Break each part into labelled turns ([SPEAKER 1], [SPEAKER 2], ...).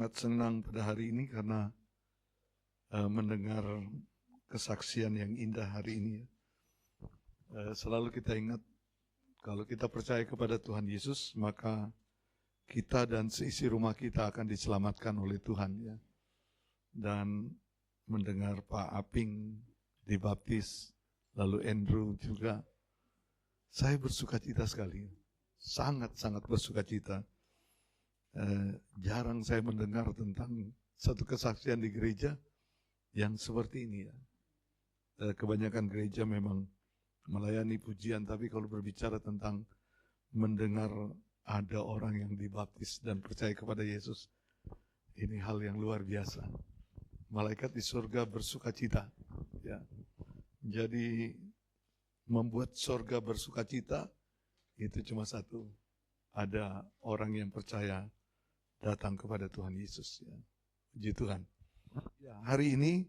[SPEAKER 1] Sangat senang pada hari ini karena mendengar kesaksian yang indah hari ini. Selalu kita ingat kalau kita percaya kepada Tuhan Yesus, maka kita dan seisi rumah kita akan diselamatkan oleh Tuhan, ya. Dan mendengar Pak Aping dibaptis, lalu Andrew juga, saya bersukacita sekali, sangat-sangat bersukacita. Jarang saya mendengar tentang satu kesaksian di gereja yang seperti ini, ya. Kebanyakan gereja memang melayani pujian, tapi kalau berbicara tentang mendengar ada orang yang dibaptis dan percaya kepada Yesus, ini hal yang luar biasa. Malaikat di surga bersukacita, ya. Jadi membuat surga bersukacita itu cuma satu, ada orang yang percaya datang kepada Tuhan Yesus, ya. Puji Tuhan. Ya, hari ini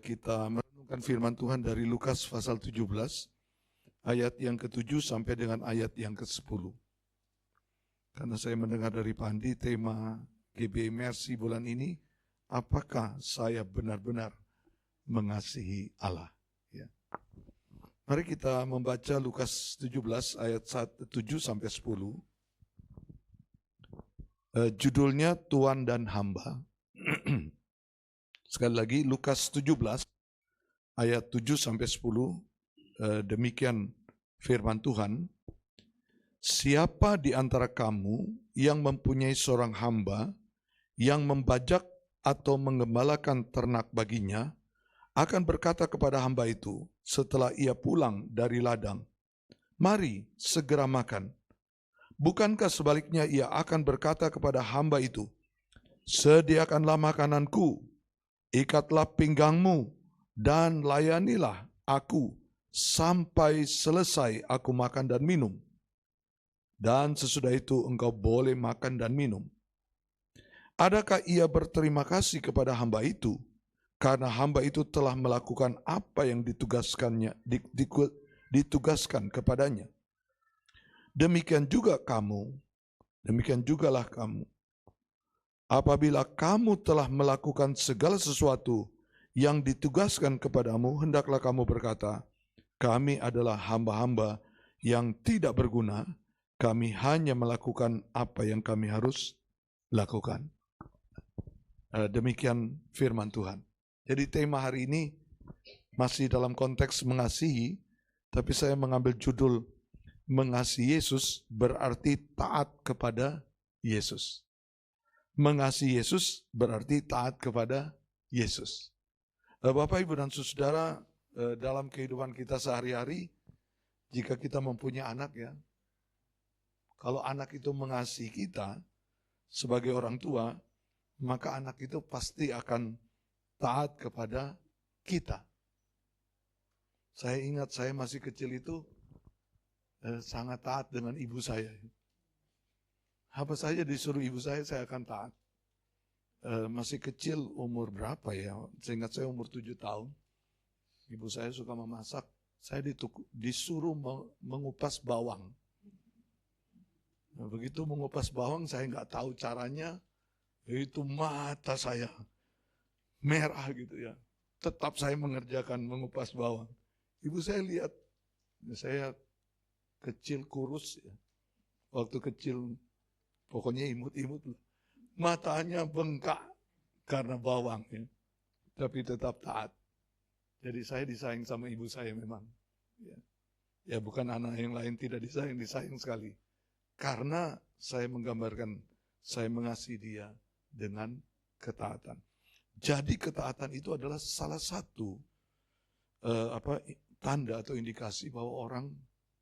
[SPEAKER 1] kita merenungkan firman Tuhan dari Lukas pasal 17 ayat yang ke-7 sampai dengan ayat yang ke-10. Karena saya mendengar dari Pandi tema GBI Mercy bulan ini, apakah saya benar-benar mengasihi Allah, ya. Mari kita membaca Lukas 17 ayat 7 sampai 10. Judulnya Tuan dan Hamba. Sekali lagi Lukas 17 ayat 7 sampai 10. Demikian firman Tuhan. Siapa di antara kamu yang mempunyai seorang hamba yang membajak atau menggembalakan ternak baginya, akan berkata kepada hamba itu setelah ia pulang dari ladang, "Mari segera makan." Bukankah sebaliknya ia akan berkata kepada hamba itu, "Sediakanlah makananku, ikatlah pinggangmu, dan layanilah aku sampai selesai aku makan dan minum. Dan sesudah itu engkau boleh makan dan minum." Adakah ia berterima kasih kepada hamba itu karena hamba itu telah melakukan apa yang ditugaskan kepadanya? Demikian jugalah kamu. Apabila kamu telah melakukan segala sesuatu yang ditugaskan kepadamu, hendaklah kamu berkata, "Kami adalah hamba-hamba yang tidak berguna, kami hanya melakukan apa yang kami harus lakukan." Demikian firman Tuhan. Jadi tema hari ini masih dalam konteks mengasihi, tapi saya mengambil judul mengasihi Yesus berarti taat kepada Yesus. Mengasihi Yesus berarti taat kepada Yesus. Bapak, Ibu, dan saudara, dalam kehidupan kita sehari-hari, jika kita mempunyai anak, ya, kalau anak itu mengasihi kita sebagai orang tua, maka anak itu pasti akan taat kepada kita. Saya ingat saya masih kecil itu sangat taat dengan ibu saya. Apa saja disuruh ibu saya akan taat. Masih kecil, umur berapa ya? Seingat saya umur 7 tahun. Ibu saya suka memasak, saya disuruh mengupas bawang. Nah, begitu mengupas bawang, saya nggak tahu caranya, itu mata saya merah gitu, ya. Tetap saya mengerjakan mengupas bawang. Ibu saya lihat, saya kecil kurus, ya. Waktu kecil pokoknya imut-imut lah. Matanya bengkak karena bawang, ya. Tapi tetap taat. Jadi saya disayang sama ibu saya memang. Ya, bukan anak yang lain tidak disayang sekali. Karena saya menggambarkan saya mengasihi dia dengan ketaatan. Jadi ketaatan itu adalah salah satu tanda atau indikasi bahwa orang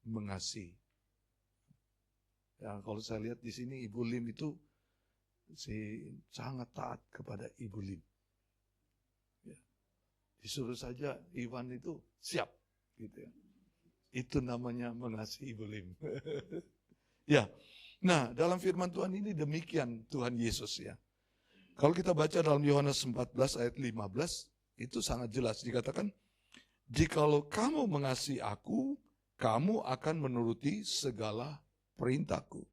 [SPEAKER 1] mengasihi. Ya, kalau saya lihat di sini Ibu Lim itu sangat taat kepada Ibu Lim. Ya. Disuruh saja Iwan itu siap, gitu ya. Itu namanya mengasihi Ibu Lim. Ya. Nah, dalam firman Tuhan ini demikian Tuhan Yesus, ya. Kalau kita baca dalam Yohanes 14 ayat 15, itu sangat jelas dikatakan, "Jikalau kamu mengasihi aku, kamu akan menuruti segala perintahku.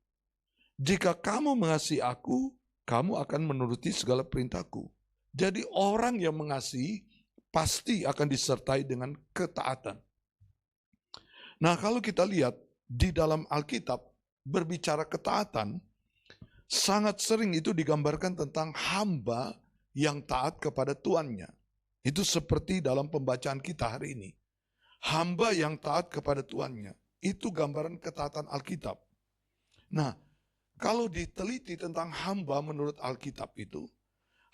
[SPEAKER 1] Jika kamu mengasihi aku, kamu akan menuruti segala perintahku. Jadi orang yang mengasihi pasti akan disertai dengan ketaatan. Nah, kalau kita lihat di dalam Alkitab berbicara ketaatan, sangat sering itu digambarkan tentang hamba yang taat kepada tuannya. Itu seperti dalam pembacaan kita hari ini. Hamba yang taat kepada tuannya. Itu gambaran ketaatan Alkitab. Nah, kalau diteliti tentang hamba menurut Alkitab itu,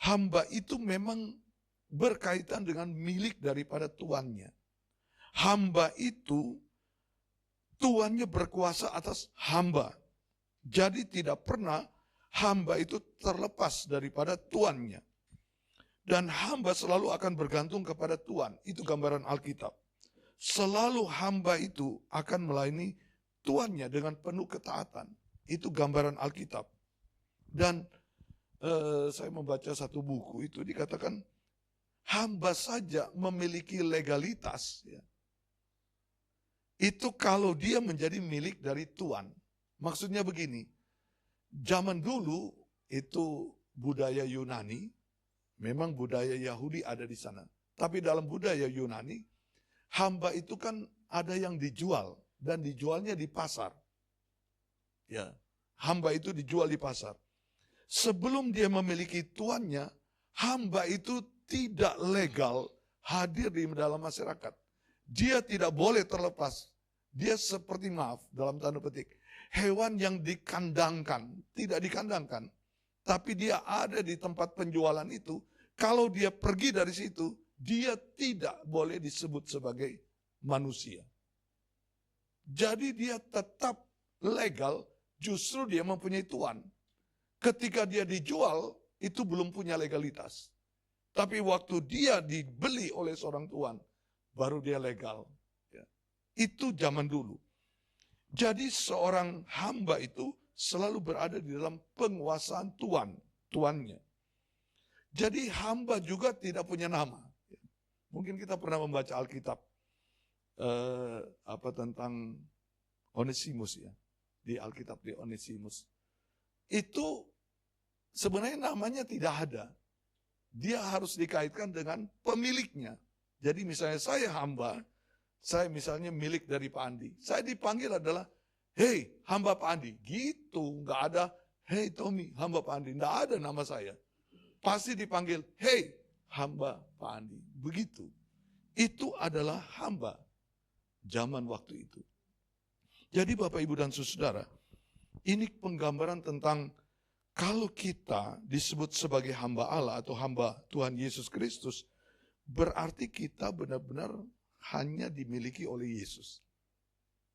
[SPEAKER 1] hamba itu memang berkaitan dengan milik daripada tuannya. Hamba itu, tuannya berkuasa atas hamba. Jadi tidak pernah hamba itu terlepas daripada tuannya. Dan hamba selalu akan bergantung kepada Tuhan. Itu gambaran Alkitab. Selalu hamba itu akan melayani tuannya dengan penuh ketaatan. Itu gambaran Alkitab. Dan saya membaca satu buku itu dikatakan hamba saja memiliki legalitas. Ya. Itu kalau dia menjadi milik dari Tuhan. Maksudnya begini, zaman dulu itu budaya Yunani, memang budaya Yahudi ada di sana. Tapi dalam budaya Yunani, hamba itu kan ada yang dijual dan dijualnya di pasar. Ya, hamba itu dijual di pasar. Sebelum dia memiliki tuannya, hamba itu tidak legal hadir di dalam masyarakat. Dia tidak boleh terlepas. Dia seperti, maaf, dalam tanda petik, hewan yang dikandangkan, tidak dikandangkan, tapi dia ada di tempat penjualan itu. Kalau dia pergi dari situ, dia tidak boleh disebut sebagai manusia. Jadi dia tetap legal, justru dia mempunyai tuan. Ketika dia dijual, itu belum punya legalitas. Tapi waktu dia dibeli oleh seorang tuan, baru dia legal. Ya. Itu zaman dulu. Jadi seorang hamba itu selalu berada di dalam penguasaan tuannya. Jadi hamba juga tidak punya nama. Mungkin kita pernah membaca Alkitab tentang Onesimus ya. Di Alkitab di Onesimus. Itu sebenarnya namanya tidak ada. Dia harus dikaitkan dengan pemiliknya. Jadi misalnya saya hamba, saya misalnya milik dari Pak Andi. Saya dipanggil adalah, hei hamba Pak Andi. Gitu, nggak ada, hei Tommy hamba Pak Andi. Nggak ada nama saya. Pasti dipanggil, hei hamba Pak Andi. Begitu. Itu adalah hamba zaman waktu itu. Jadi Bapak Ibu dan Saudara, ini penggambaran tentang kalau kita disebut sebagai hamba Allah atau hamba Tuhan Yesus Kristus, berarti kita benar-benar hanya dimiliki oleh Yesus.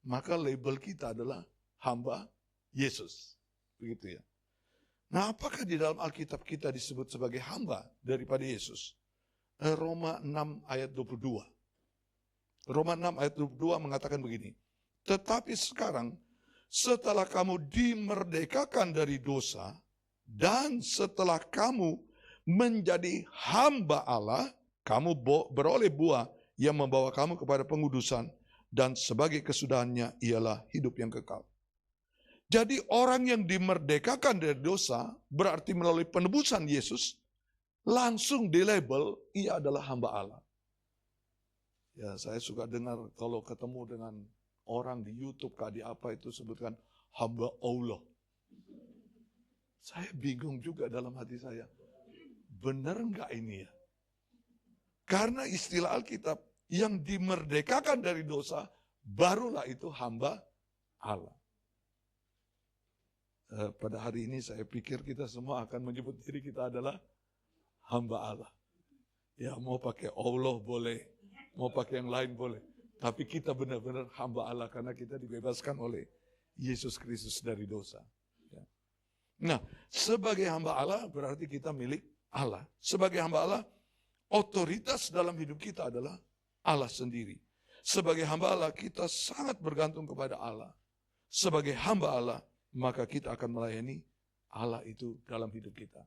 [SPEAKER 1] Maka label kita adalah hamba Yesus. Begitu ya. Nah, apakah di dalam Alkitab kita disebut sebagai hamba daripada Yesus? Roma 6 ayat 22. Roma 6 ayat 22 mengatakan begini. Tetapi sekarang setelah kamu dimerdekakan dari dosa dan setelah kamu menjadi hamba Allah, kamu beroleh buah yang membawa kamu kepada pengudusan dan sebagai kesudahannya ialah hidup yang kekal. Jadi orang yang dimerdekakan dari dosa berarti melalui penebusan Yesus langsung dilabel ia adalah hamba Allah. Ya, saya suka dengar kalau ketemu dengan orang di YouTube kah di apa itu sebutkan hamba Allah. Saya bingung juga dalam hati saya. Benar enggak ini ya? Karena istilah Alkitab yang dimerdekakan dari dosa barulah itu hamba Allah. Pada hari ini saya pikir kita semua akan menyebut diri kita adalah hamba Allah. Ya mau pakai Allah boleh, mau pakai yang lain boleh. Tapi kita benar-benar hamba Allah karena kita dibebaskan oleh Yesus Kristus dari dosa. Ya. Nah, sebagai hamba Allah berarti kita milik Allah. Sebagai hamba Allah, otoritas dalam hidup kita adalah Allah sendiri. Sebagai hamba Allah, kita sangat bergantung kepada Allah. Sebagai hamba Allah, maka kita akan melayani Allah itu dalam hidup kita.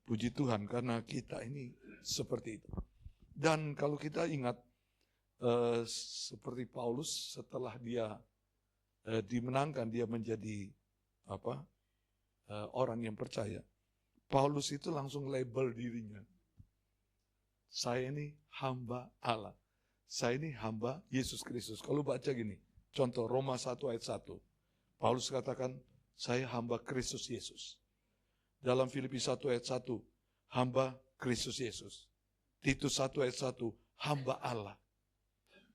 [SPEAKER 1] Puji Tuhan karena kita ini seperti itu. Dan kalau kita ingat seperti Paulus setelah dia dimenangkan, dia menjadi orang yang percaya, Paulus itu langsung label dirinya. Saya ini hamba Allah. Saya ini hamba Yesus Kristus. Kalau baca gini, contoh Roma 1 ayat 1. Paulus katakan, saya hamba Kristus Yesus. Dalam Filipi 1 ayat 1, hamba Kristus Yesus. Titus 1 ayat 1, hamba Allah.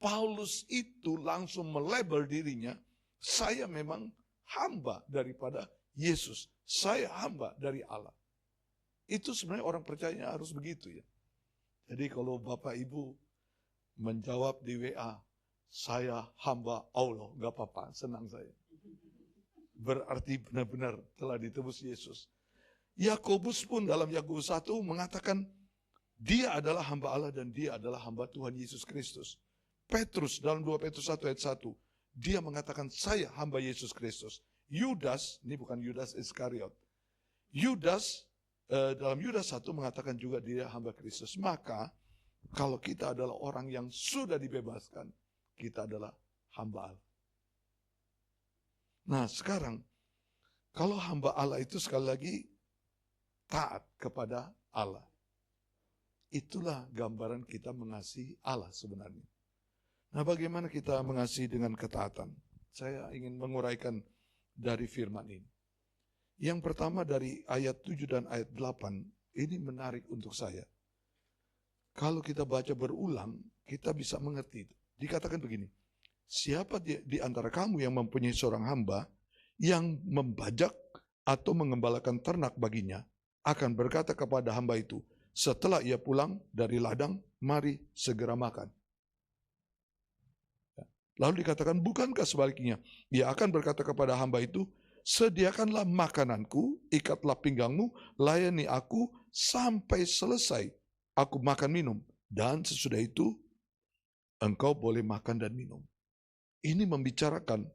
[SPEAKER 1] Paulus itu langsung melabel dirinya, saya memang hamba daripada Yesus. Saya hamba dari Allah. Itu sebenarnya orang percaya harus begitu ya. Jadi kalau Bapak Ibu menjawab di WA, saya hamba Allah, gak apa-apa, senang saya. Berarti benar-benar telah ditebus Yesus. Yakobus pun dalam Yakobus 1 mengatakan, dia adalah hamba Allah dan dia adalah hamba Tuhan Yesus Kristus. Petrus dalam 2 Petrus 1 ayat 1, dia mengatakan saya hamba Yesus Kristus. Yudas, ini bukan Yudas Iskariot. Yudas, dalam Yudas 1 mengatakan juga dia hamba Kristus. Maka, kalau kita adalah orang yang sudah dibebaskan, kita adalah hamba Allah. Nah sekarang, kalau hamba Allah itu sekali lagi taat kepada Allah. Itulah gambaran kita mengasihi Allah sebenarnya. Nah bagaimana kita mengasihi dengan ketaatan? Saya ingin menguraikan dari firman ini. Yang pertama dari ayat 7 dan ayat 8, ini menarik untuk saya. Kalau kita baca berulang, kita bisa mengerti. Dikatakan begini, siapa di antara kamu yang mempunyai seorang hamba yang membajak atau mengembalakan ternak baginya, akan berkata kepada hamba itu, setelah ia pulang dari ladang, mari segera makan. Lalu dikatakan, bukankah sebaliknya? Ia akan berkata kepada hamba itu, sediakanlah makananku, ikatlah pinggangmu, layani aku sampai selesai. Aku makan minum, dan sesudah itu engkau boleh makan dan minum. Ini membicarakan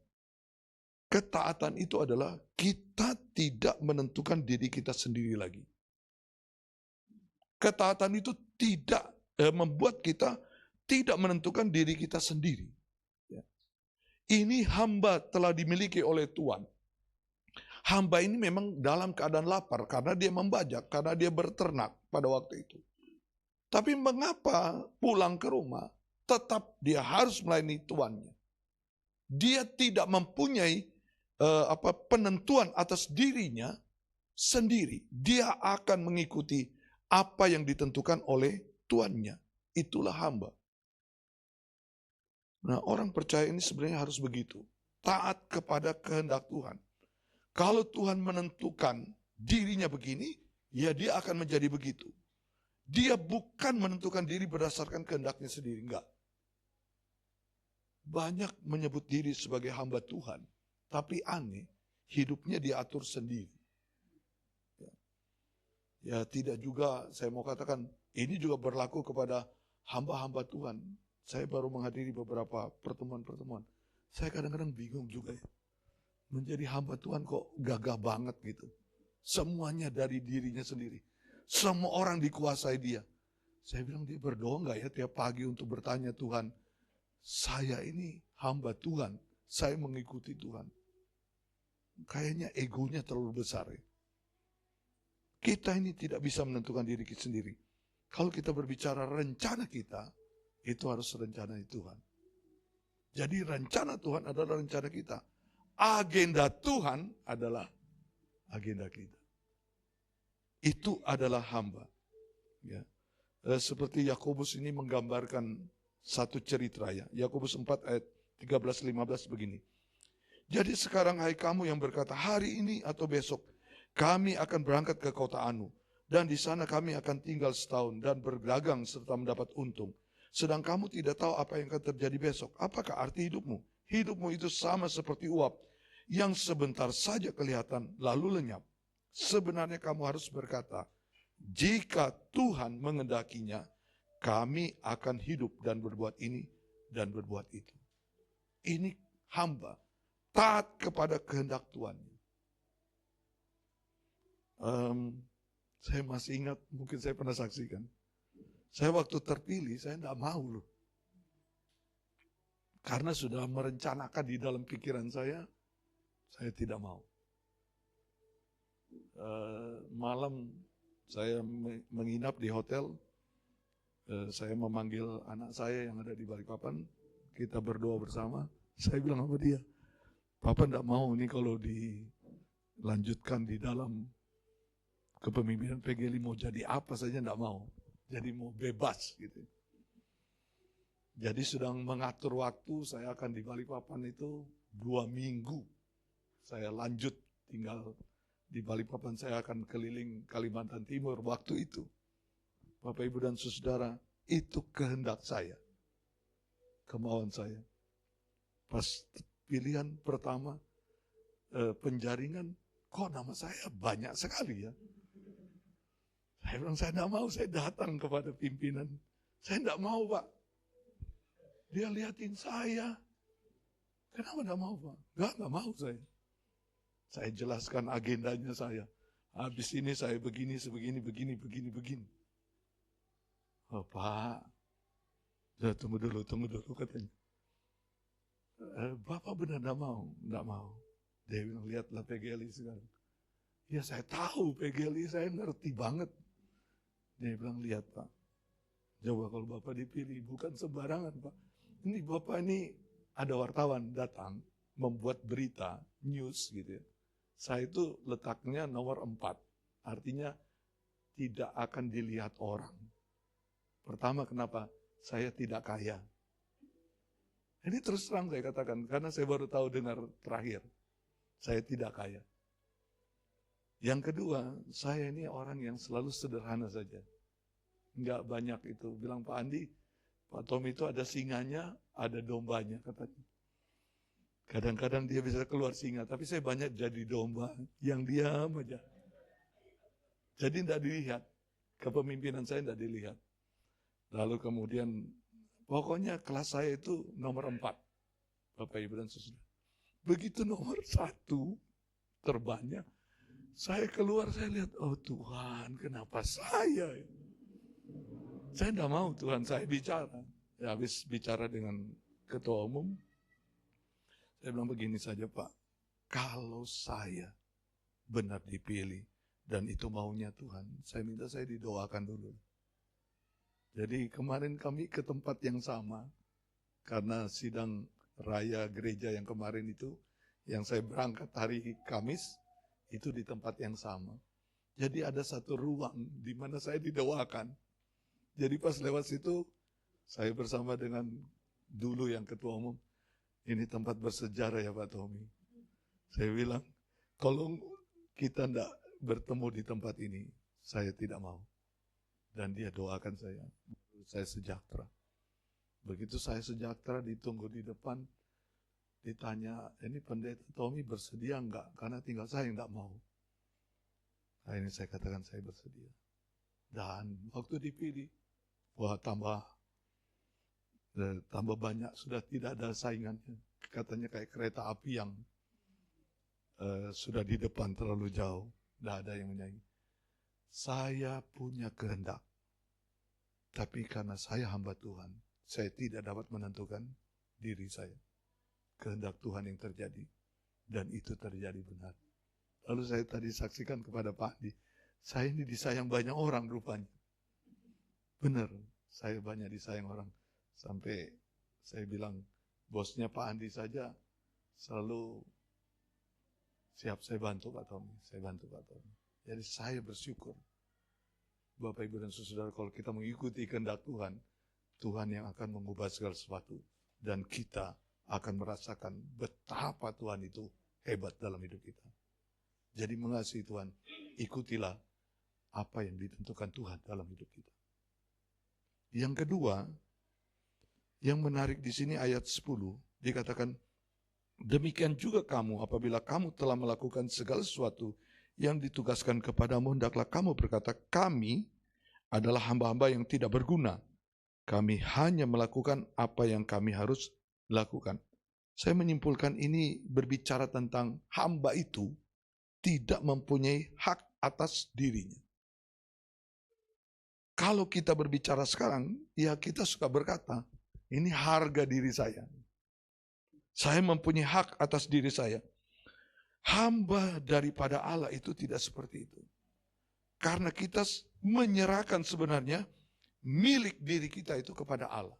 [SPEAKER 1] ketaatan itu adalah kita tidak menentukan diri kita sendiri lagi. Ketaatan itu tidak membuat kita tidak menentukan diri kita sendiri. Ini hamba telah dimiliki oleh Tuhan. Hamba ini memang dalam keadaan lapar karena dia membajak, karena dia berternak pada waktu itu. Tapi mengapa pulang ke rumah tetap dia harus melayani tuannya? Dia tidak mempunyai penentuan atas dirinya sendiri. Dia akan mengikuti apa yang ditentukan oleh tuannya. Itulah hamba. Nah, orang percaya ini sebenarnya harus begitu. Taat kepada kehendak Tuhan. Kalau Tuhan menentukan dirinya begini, ya dia akan menjadi begitu. Dia bukan menentukan diri berdasarkan kehendaknya sendiri, enggak. Banyak menyebut diri sebagai hamba Tuhan, tapi aneh, hidupnya diatur sendiri. Ya tidak juga, saya mau katakan, ini juga berlaku kepada hamba-hamba Tuhan. Saya baru menghadiri beberapa pertemuan-pertemuan. Saya kadang-kadang bingung juga ya. Menjadi hamba Tuhan kok gagah banget gitu. Semuanya dari dirinya sendiri. Semua orang dikuasai dia. Saya bilang dia berdoa gak ya tiap pagi untuk bertanya Tuhan. Saya ini hamba Tuhan. Saya mengikuti Tuhan. Kayaknya egonya terlalu besar ya. Kita ini tidak bisa menentukan diri kita sendiri. Kalau kita berbicara rencana kita, itu harus rencana Tuhan. Jadi rencana Tuhan adalah rencana kita. Agenda Tuhan adalah agenda kita. Itu adalah hamba. Ya. Seperti Yakobus ini menggambarkan satu cerita ya. Yakobus 4 ayat 13-15 begini. Jadi sekarang hai kamu yang berkata hari ini atau besok kami akan berangkat ke kota Anu. Dan di sana kami akan tinggal setahun dan berdagang serta mendapat untung. Sedang kamu tidak tahu apa yang akan terjadi besok. Apakah arti hidupmu? Hidupmu itu sama seperti uap yang sebentar saja kelihatan lalu lenyap. Sebenarnya kamu harus berkata, jika Tuhan mengendakinya, kami akan hidup dan berbuat ini dan berbuat itu. Ini hamba, taat kepada kehendak Tuhan. Saya masih ingat, mungkin saya pernah saksikan. Saya waktu terpilih, saya tidak mau loh. Karena sudah merencanakan di dalam pikiran saya tidak mau. Malam saya menginap di hotel. Saya memanggil anak saya yang ada di Balikpapan. Kita berdoa bersama. Saya bilang sama dia, Papa enggak mau nih kalau dilanjutkan di dalam kepemimpinan PGLI, mau jadi apa saja enggak mau. Jadi mau bebas gitu. Jadi sedang mengatur waktu, saya akan di Balikpapan itu 2 minggu. Saya lanjut tinggal di Balikpapan, saya akan keliling Kalimantan Timur waktu itu. Bapak, Ibu, dan Saudara, itu kehendak saya, kemauan saya. Pas pilihan pertama penjaringan, kok nama saya banyak sekali ya. Saya bilang, saya tidak mau, saya datang kepada pimpinan. Saya tidak mau, Pak. Dia liatin saya. Kenapa tidak mau, Pak? Enggak mau saya. Saya jelaskan agendanya saya. Habis ini saya begini. Oh, Pak, tunggu dulu katanya. Bapak benar tidak mau? Tidak mau. Dia bilang, lihatlah PGLI sekarang. Ya saya tahu PGLI, saya ngerti banget. Dia bilang, lihat Pak, coba kalau Bapak dipilih, bukan sembarangan Pak. Ini Bapak ini ada wartawan datang, membuat berita, news gitu ya. Saya itu letaknya nomor 4, artinya tidak akan dilihat orang. Pertama, kenapa? Saya tidak kaya. Ini terus terang saya katakan, karena saya baru tahu dengar terakhir. Saya tidak kaya. Yang kedua, saya ini orang yang selalu sederhana saja. Enggak banyak itu. Bilang Pak Andi, Pak Tommy itu ada singanya, ada dombanya katanya. Kadang-kadang dia bisa keluar singa, tapi saya banyak jadi domba yang diam aja. Jadi tidak dilihat. Kepemimpinan saya tidak dilihat. Lalu kemudian, pokoknya kelas saya itu nomor 4. Bapak, Ibu, dan Saudara. Begitu nomor 1 terbanyak, saya keluar, saya lihat, oh Tuhan, kenapa saya? Saya tidak mau Tuhan, saya bicara. Ya, habis bicara dengan ketua umum, saya bilang begini saja Pak, kalau saya benar dipilih, dan itu maunya Tuhan, saya minta saya didoakan dulu. Jadi kemarin kami ke tempat yang sama, karena sidang raya gereja yang kemarin itu, yang saya berangkat hari Kamis, itu di tempat yang sama. Jadi ada satu ruang di mana saya didoakan. Jadi pas lewat situ, saya bersama dengan dulu yang ketua umum, ini tempat bersejarah ya Pak Tommy. Saya bilang, kalau kita tidak bertemu di tempat ini, saya tidak mau. Dan dia doakan saya sejahtera. Begitu saya sejahtera, ditunggu di depan, ditanya, ini pendeta Tommy bersedia enggak? Karena tinggal saya yang enggak mau. Nah ini saya katakan saya bersedia. Dan waktu dipilih, wah tambah banyak, sudah tidak ada saingannya. Katanya kayak kereta api yang sudah di depan terlalu jauh, tidak ada yang menyaingi. Saya punya kehendak, tapi karena saya hamba Tuhan, saya tidak dapat menentukan diri saya. Kehendak Tuhan yang terjadi, dan itu terjadi benar. Lalu saya tadi saksikan kepada Pak Andi, saya ini disayang banyak orang rupanya. Benar, saya banyak disayang orang. Sampai saya bilang, bosnya Pak Andi saja selalu siap saya bantu Pak Tommy, Jadi saya bersyukur. Bapak, Ibu, dan Saudara, kalau kita mengikuti kehendak Tuhan, Tuhan yang akan mengubah segala sesuatu. Dan kita akan merasakan betapa Tuhan itu hebat dalam hidup kita. Jadi mengasihi Tuhan, ikutilah apa yang ditentukan Tuhan dalam hidup kita. Yang kedua, yang menarik di sini ayat 10, dikatakan, demikian juga kamu apabila kamu telah melakukan segala sesuatu yang ditugaskan kepadamu, hendaklah kamu berkata, kami adalah hamba-hamba yang tidak berguna. Kami hanya melakukan apa yang kami harus lakukan. Saya menyimpulkan ini berbicara tentang hamba itu tidak mempunyai hak atas dirinya. Kalau kita berbicara sekarang, ya kita suka berkata, ini harga diri saya. Saya mempunyai hak atas diri saya. Hamba daripada Allah itu tidak seperti itu. Karena kita menyerahkan sebenarnya milik diri kita itu kepada Allah.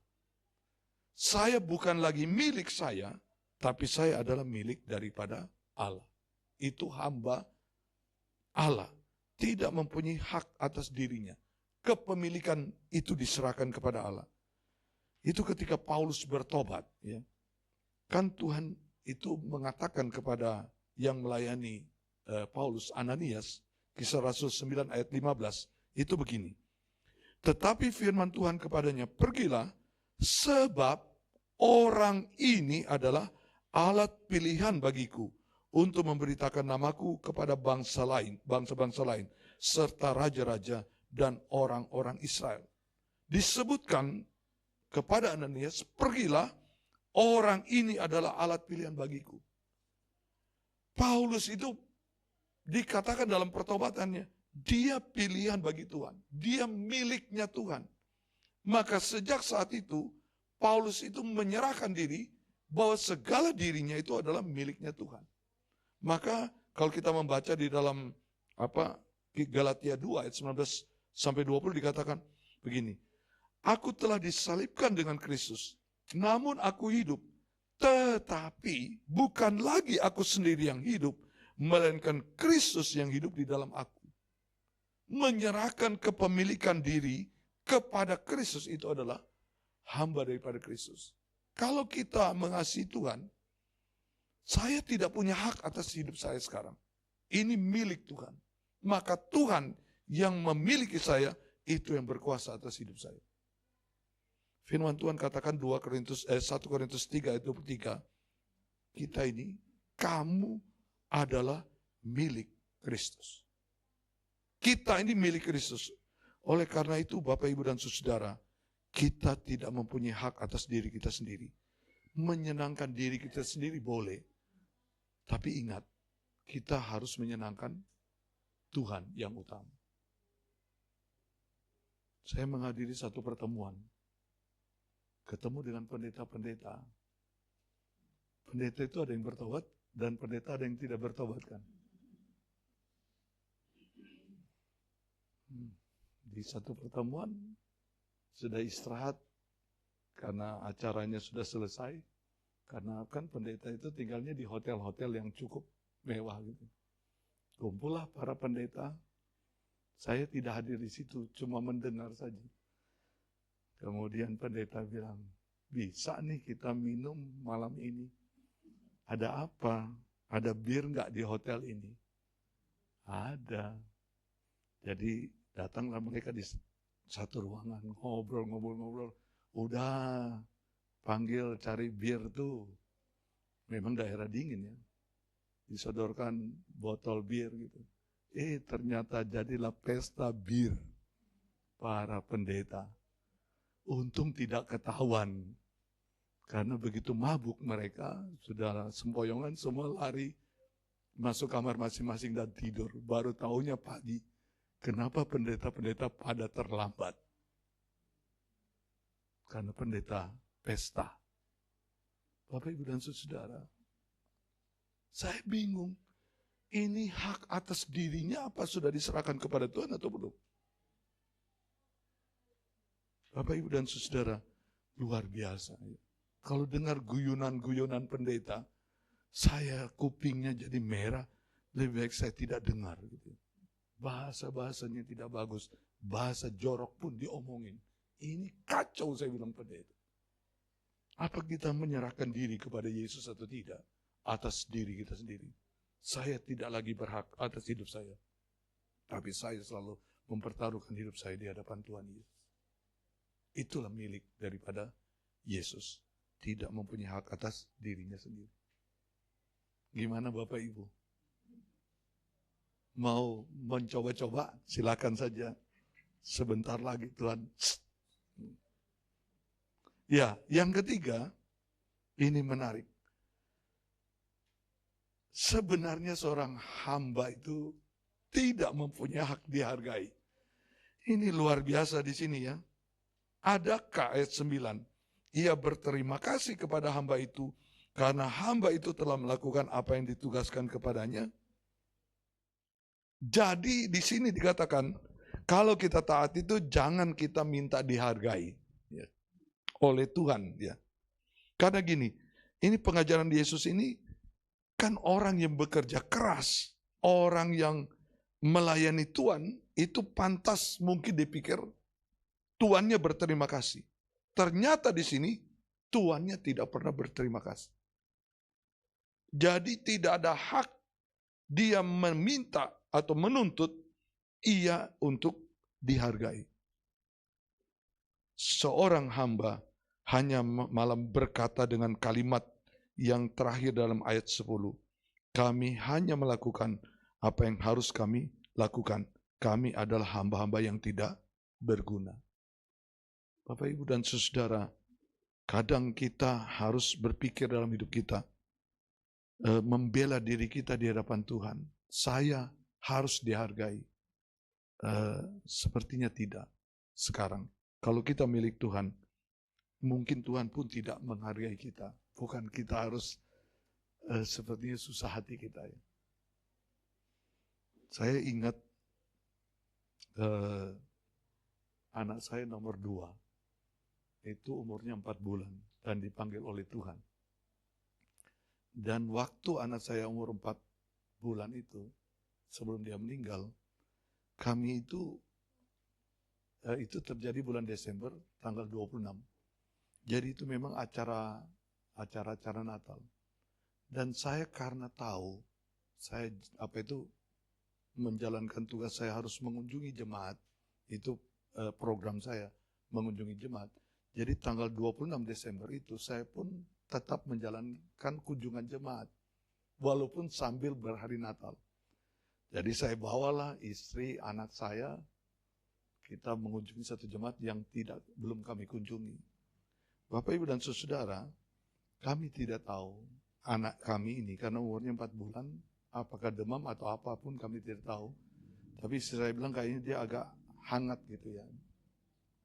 [SPEAKER 1] Saya bukan lagi milik saya, tapi saya adalah milik daripada Allah. Itu hamba Allah. Tidak mempunyai hak atas dirinya. Kepemilikan itu diserahkan kepada Allah. Itu ketika Paulus bertobat. Ya. Kan Tuhan itu mengatakan kepada yang melayani Paulus, Ananias, Kisah Rasul 9 ayat 15, itu begini. Tetapi firman Tuhan kepadanya, pergilah, sebab orang ini adalah alat pilihan bagiku untuk memberitakan namaku kepada bangsa lain, bangsa-bangsa lain, serta raja-raja dan orang-orang Israel. Disebutkan kepada Ananias, pergilah, orang ini adalah alat pilihan bagiku. Paulus itu dikatakan dalam pertobatannya, dia pilihan bagi Tuhan. Dia miliknya Tuhan. Maka sejak saat itu, Paulus itu menyerahkan diri bahwa segala dirinya itu adalah miliknya Tuhan. Maka kalau kita membaca di dalam Galatia 2 ayat 19 sampai 20 dikatakan begini. Aku telah disalibkan dengan Kristus, namun aku hidup. Tetapi bukan lagi aku sendiri yang hidup, melainkan Kristus yang hidup di dalam aku. Menyerahkan kepemilikan diri kepada Kristus itu adalah hamba daripada Kristus. Kalau kita mengasihi Tuhan, saya tidak punya hak atas hidup saya sekarang. Ini milik Tuhan. Maka Tuhan yang memiliki saya, itu yang berkuasa atas hidup saya. Firman Tuhan katakan 1 Korintus 3 ayat 23, kita ini, kamu adalah milik Kristus. Kita ini milik Kristus. Oleh karena itu Bapak, Ibu, dan Saudara, kita tidak mempunyai hak atas diri kita sendiri. Menyenangkan diri kita sendiri boleh. Tapi ingat, kita harus menyenangkan Tuhan yang utama. Saya menghadiri satu pertemuan. Ketemu dengan pendeta-pendeta. Pendeta itu ada yang bertobat dan pendeta ada yang tidak bertobat kan. Di satu pertemuan sudah istirahat karena acaranya sudah selesai. Karena kan pendeta itu tinggalnya di hotel-hotel yang cukup mewah gitu. Kumpullah para pendeta. Saya tidak hadir di situ, cuma mendengar saja. Kemudian pendeta bilang, bisa nih kita minum malam ini. Ada apa? Ada bir nggak di hotel ini? Ada. Jadi datanglah mereka di satu ruangan, ngobrol. Udah, panggil cari bir tuh. Memang daerah dingin ya. Disodorkan botol bir gitu. Ternyata jadilah pesta bir para pendeta. Untung tidak ketahuan. Karena begitu mabuk mereka, sudah sempoyongan semua lari masuk kamar masing-masing dan tidur. Baru tahunya pagi, kenapa pendeta-pendeta pada terlambat. Karena pendeta pesta. Bapak, Ibu, dan Saudara, saya bingung. Ini hak atas dirinya apa sudah diserahkan kepada Tuhan atau belum? Bapak, Ibu, dan Saudara, luar biasa. Kalau dengar guyonan-guyonan pendeta, saya kupingnya jadi merah, lebih baik saya tidak dengar. Gitu. Bahasa-bahasanya tidak bagus, bahasa jorok pun diomongin. Ini kacau, saya bilang pendeta. Apa kita menyerahkan diri kepada Yesus atau tidak? Atas diri kita sendiri. Saya tidak lagi berhak atas hidup saya. Tapi saya selalu mempertaruhkan hidup saya di hadapan Tuhan Yesus. Itulah milik daripada Yesus. Tidak mempunyai hak atas dirinya sendiri. Gimana Bapak Ibu? Mau mencoba-coba? Silakan saja. Sebentar lagi Tuhan. Ya, yang ketiga, ini menarik. Sebenarnya seorang hamba itu tidak mempunyai hak dihargai. Ini luar biasa di sini ya. Adakah ayat 9, ia berterima kasih kepada hamba itu Karena hamba itu telah melakukan apa yang ditugaskan kepadanya. Jadi di sini dikatakan, kalau kita taat itu jangan kita minta dihargai ya, oleh Tuhan. Ya. Karena gini, ini pengajaran Yesus ini kan orang yang bekerja keras, orang yang melayani Tuhan, itu pantas mungkin dipikir tuannya berterima kasih. Ternyata di sini tuannya tidak pernah berterima kasih. Jadi tidak ada hak dia meminta atau menuntut ia untuk dihargai. Seorang hamba hanya malam berkata dengan kalimat yang terakhir dalam ayat 10. Kami hanya melakukan apa yang harus kami lakukan. Kami adalah hamba-hamba yang tidak berguna. Bapak, Ibu, dan saudara, kadang kita harus berpikir dalam hidup kita, membela diri kita di hadapan Tuhan. Saya harus dihargai. Sepertinya tidak sekarang. Kalau kita milik Tuhan, mungkin Tuhan pun tidak menghargai kita. Bukan kita harus sepertinya susah hati kita. Ya. Saya ingat anak saya nomor 2, itu umurnya 4 bulan dan dipanggil oleh Tuhan. Dan waktu anak saya umur 4 bulan itu, sebelum dia meninggal, kami itu terjadi bulan Desember tanggal 26. Jadi itu memang acara Natal. Dan saya karena tahu saya menjalankan tugas, saya harus mengunjungi jemaat. Itu program saya, mengunjungi jemaat. Jadi tanggal 26 Desember itu saya pun tetap menjalankan kunjungan jemaat, walaupun sambil berhari Natal. Jadi saya bawalah istri, anak saya, kita mengunjungi satu jemaat yang belum kami kunjungi. Bapak, Ibu, dan saudara, kami tidak tahu anak kami ini, karena umurnya 4 bulan, apakah demam atau apapun kami tidak tahu. Tapi saya bilang kayaknya dia agak hangat gitu ya.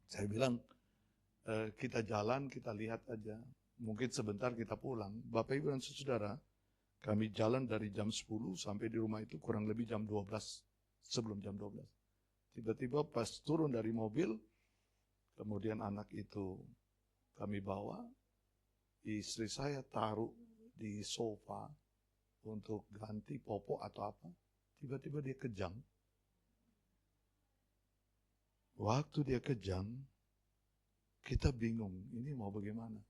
[SPEAKER 1] Saya bilang, kita jalan, kita lihat aja. Mungkin sebentar kita pulang. Bapak, Ibu, dan saudara, kami jalan dari jam 10 sampai di rumah itu kurang lebih jam 12, sebelum jam 12. Tiba-tiba pas turun dari mobil, kemudian anak itu kami bawa, istri saya taruh di sofa untuk ganti popok atau apa. Tiba-tiba dia kejang. Waktu dia kejang, kita bingung, ini mau bagaimana.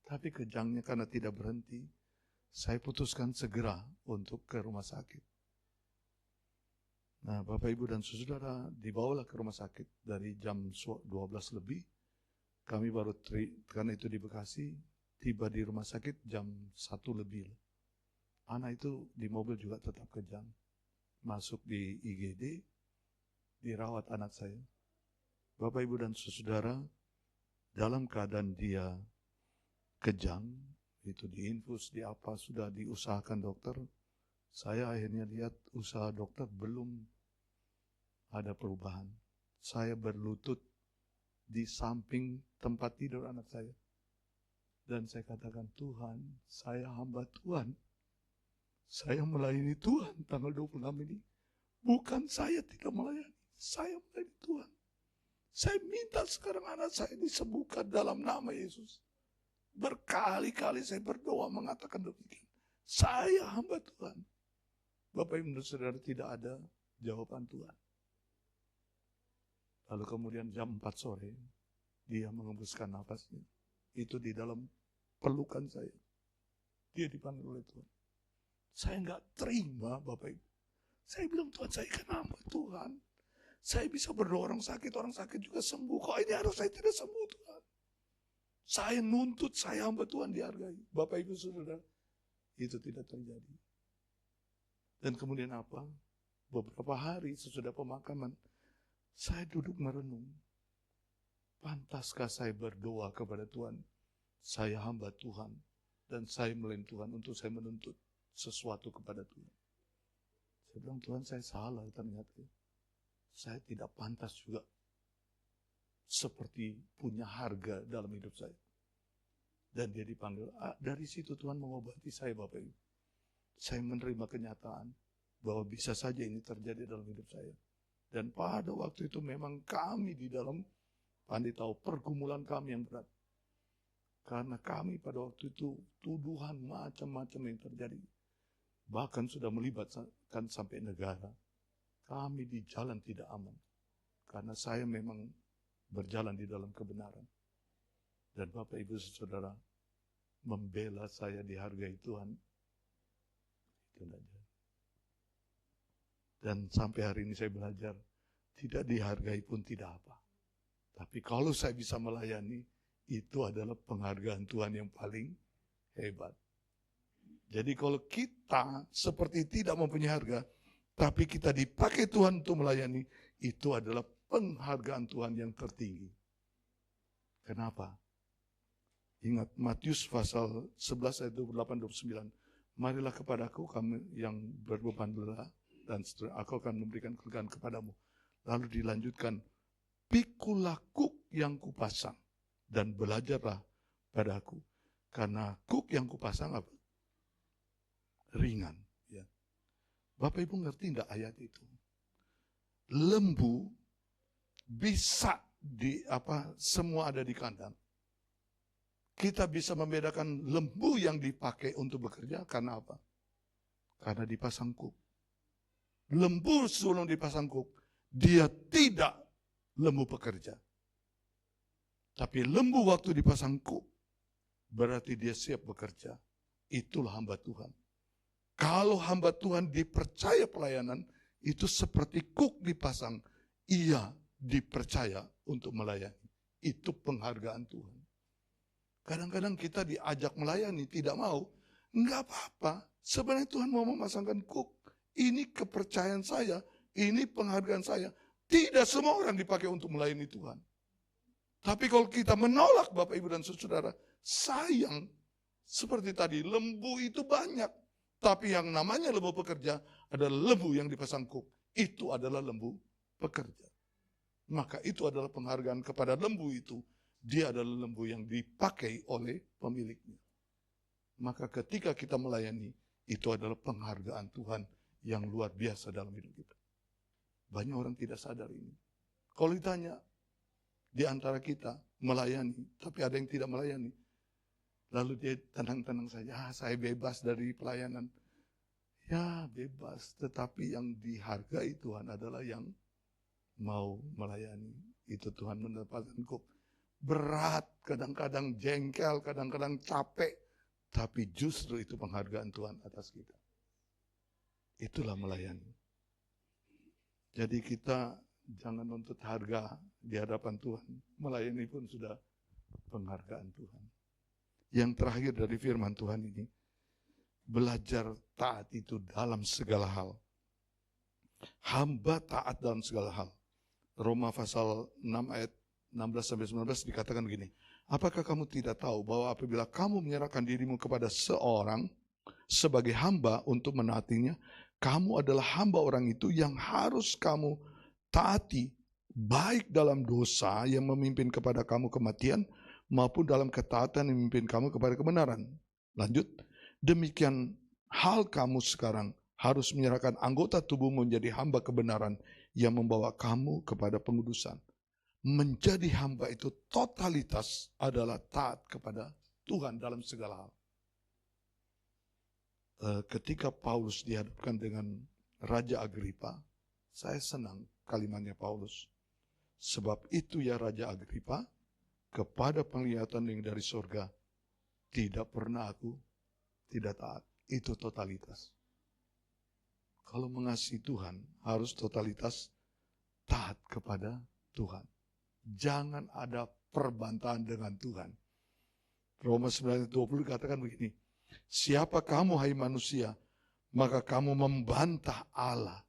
[SPEAKER 1] Tapi kejangnya karena tidak berhenti, saya putuskan segera untuk ke rumah sakit. Nah, Bapak, Ibu, dan saudara, dibawalah ke rumah sakit dari jam 12 lebih. Kami baru, karena itu di Bekasi, tiba di rumah sakit jam 1 lebih. Anak itu di mobil juga tetap kejang. Masuk di IGD, dirawat anak saya. Bapak, Ibu, dan saudara, dalam keadaan dia kejang, itu diinfus, di apa, sudah diusahakan dokter. Saya akhirnya lihat usaha dokter belum ada perubahan. Saya berlutut di samping tempat tidur anak saya. Dan saya katakan, Tuhan, saya hamba Tuhan. Saya melayani Tuhan tanggal 26 ini. Bukan saya tidak melayani, saya melayani Tuhan. Saya minta sekarang anak saya disembuhkan dalam nama Yesus. Berkali-kali saya berdoa mengatakan demikian. Saya hamba Tuhan. Bapak, Ibu, saudara, tidak ada jawaban Tuhan. Lalu kemudian jam 4 sore, dia mengembuskan nafasnya. Itu di dalam pelukan saya. Dia dipanggil oleh Tuhan. Saya nggak terima, Bapak, Ibu. Saya bilang, Tuhan, saya kan hamba Tuhan. Saya bisa berdoa orang sakit juga sembuh. Kok ini harus saya tidak sembuh, Tuhan? Saya nuntut, saya hamba Tuhan dihargai. Bapak, Ibu, saudara, itu tidak terjadi. Dan kemudian apa? Beberapa hari sesudah pemakaman, saya duduk merenung. Pantaskah saya berdoa kepada Tuhan? Saya hamba Tuhan. Dan saya melayani Tuhan untuk saya menuntut sesuatu kepada Tuhan. Saya bilang, Tuhan, saya salah ternyata. Saya tidak pantas juga seperti punya harga dalam hidup saya. Dan dia dipanggil. Dari situ Tuhan mengobati saya, Bapak Ibu. Saya menerima kenyataan bahwa bisa saja ini terjadi dalam hidup saya. Dan pada waktu itu memang kami di dalam, Andi tahu, pergumulan kami yang berat. Karena kami pada waktu itu tuduhan macam-macam yang terjadi. Bahkan sudah melibatkan sampai negara. Kami di jalan tidak aman. Karena saya memang berjalan di dalam kebenaran. Dan Bapak Ibu Saudara, membela saya dihargai Tuhan. Itu saja. Dan sampai hari ini saya belajar, tidak dihargai pun tidak apa. Tapi kalau saya bisa melayani, itu adalah penghargaan Tuhan yang paling hebat. Jadi kalau kita seperti tidak mempunyai harga, tapi kita dipakai Tuhan untuk melayani, itu adalah penghargaan Tuhan yang tertinggi. Kenapa? Ingat Matius pasal 11 ayat 28-29. Marilah kepadaku kamu yang berbeban lelah dan seterusnya, aku akan memberikan kelegaan kepadamu. Lalu dilanjutkan, pikulah kuk yang kupasang dan belajarlah padaku. Karena kuk yang kupasang apa? Ringan. Ya. Bapak Ibu ngerti enggak ayat itu? Lembu bisa semua ada di kandang. Kita bisa membedakan lembu yang dipakai untuk bekerja karena apa? Karena dipasang kuk. Lembu sebelum dipasang kuk, dia tidak lembu pekerja. Tapi lembu waktu dipasang kuk, berarti dia siap bekerja. Itulah hamba Tuhan. Kalau hamba Tuhan dipercaya pelayanan, itu seperti kuk dipasang. Ia dipercaya untuk melayani. Itu penghargaan Tuhan. Kadang-kadang kita diajak melayani, tidak mau. Enggak apa-apa. Sebenarnya Tuhan mau memasangkan kuk. Ini kepercayaan saya. Ini penghargaan saya. Tidak semua orang dipakai untuk melayani Tuhan. Tapi kalau kita menolak Bapak Ibu dan Saudara, sayang. Seperti tadi, lembu itu banyak. Tapi yang namanya lembu pekerja adalah lembu yang dipasang kuk. Itu adalah lembu pekerja. Maka itu adalah penghargaan kepada lembu itu. Dia adalah lembu yang dipakai oleh pemiliknya. Maka ketika kita melayani, itu adalah penghargaan Tuhan yang luar biasa dalam hidup kita. Banyak orang tidak sadar ini. Kalau ditanya, di antara kita melayani, tapi ada yang tidak melayani. Lalu dia tenang-tenang saja, saya bebas dari pelayanan. Ya bebas, tetapi yang dihargai Tuhan adalah yang mau melayani. Itu Tuhan mendapatkan kuk. Berat, kadang-kadang jengkel, kadang-kadang capek. Tapi justru itu penghargaan Tuhan atas kita. Itulah melayani. Jadi kita jangan nuntut harga di hadapan Tuhan. Melayani pun sudah penghargaan Tuhan. Yang terakhir dari firman Tuhan ini, belajar taat itu dalam segala hal. Hamba taat dalam segala hal. Roma pasal 6 ayat 16-19 dikatakan begini, apakah kamu tidak tahu bahwa apabila kamu menyerahkan dirimu kepada seorang sebagai hamba untuk menaatinya, kamu adalah hamba orang itu yang harus kamu taati, baik dalam dosa yang memimpin kepada kamu kematian, maupun dalam ketaatan yang memimpin kamu kepada kebenaran. Lanjut, demikian hal kamu sekarang harus menyerahkan anggota tubuhmu menjadi hamba kebenaran yang membawa kamu kepada pengudusan. Menjadi hamba itu totalitas adalah taat kepada Tuhan dalam segala hal. Ketika Paulus dihadapkan dengan Raja Agripa, saya senang kalimatnya Paulus. Sebab itu ya Raja Agripa, kepada penglihatan yang dari surga, tidak pernah aku tidak taat. Itu totalitas. Kalau mengasihi Tuhan, harus totalitas taat kepada Tuhan. Jangan ada perbantahan dengan Tuhan. Roma 9:20 katakan begini, siapa kamu hai manusia, maka kamu membantah Allah.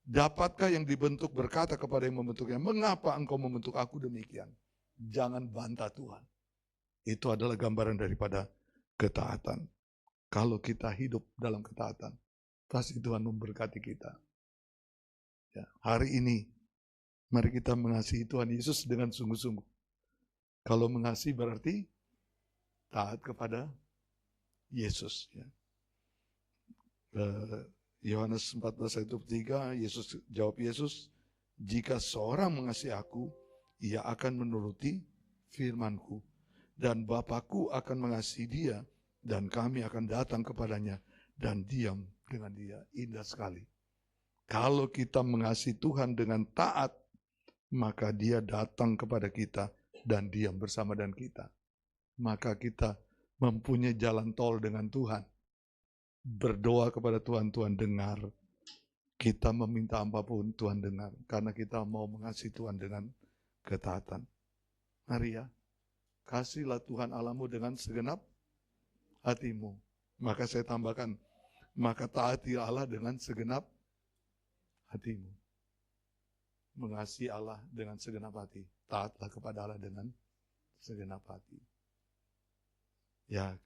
[SPEAKER 1] Dapatkah yang dibentuk berkata kepada yang membentuknya, mengapa engkau membentuk aku demikian? Jangan bantah Tuhan. Itu adalah gambaran daripada ketaatan. Kalau kita hidup dalam ketaatan, pasti Tuhan memberkati kita. Ya, hari ini, mari kita mengasihi Tuhan Yesus dengan sungguh-sungguh. Kalau mengasihi berarti taat kepada Yesus. Ya. Yohanes 14 ayat 23, jawab Yesus, jika seorang mengasihi aku, ia akan menuruti firman-Ku, dan Bapa-Ku akan mengasihi dia, dan kami akan datang kepadanya dan diam dengan dia. Indah sekali. Kalau kita mengasihi Tuhan dengan taat, maka dia datang kepada kita dan diam bersama dengan kita. Maka kita mempunyai jalan tol dengan Tuhan. Berdoa kepada Tuhan, Tuhan dengar. Kita meminta apapun, Tuhan dengar. Karena kita mau mengasihi Tuhan dengan ketaatan. Mari ya, kasihlah Tuhan Allahmu dengan segenap hatimu. Maka saya tambahkan, maka taati Allah dengan segenap hatimu. Mengasihi Allah dengan segenap hati. Taatlah kepada Allah dengan segenap hati. Ya,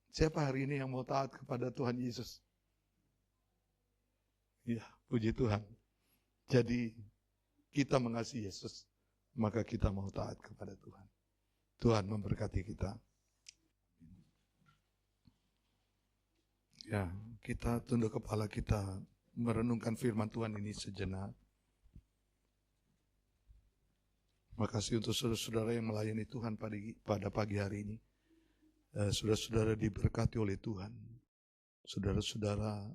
[SPEAKER 1] siapa hari ini yang mau taat kepada Tuhan Yesus? Ya, puji Tuhan. Jadi, kita mengasihi Yesus, maka kita mau taat kepada Tuhan. Tuhan memberkati kita. Ya, kita tunduk kepala kita merenungkan firman Tuhan ini sejenak. Makasih untuk saudara-saudara yang melayani Tuhan pada pagi hari ini. Saudara-saudara diberkati oleh Tuhan. Saudara-saudara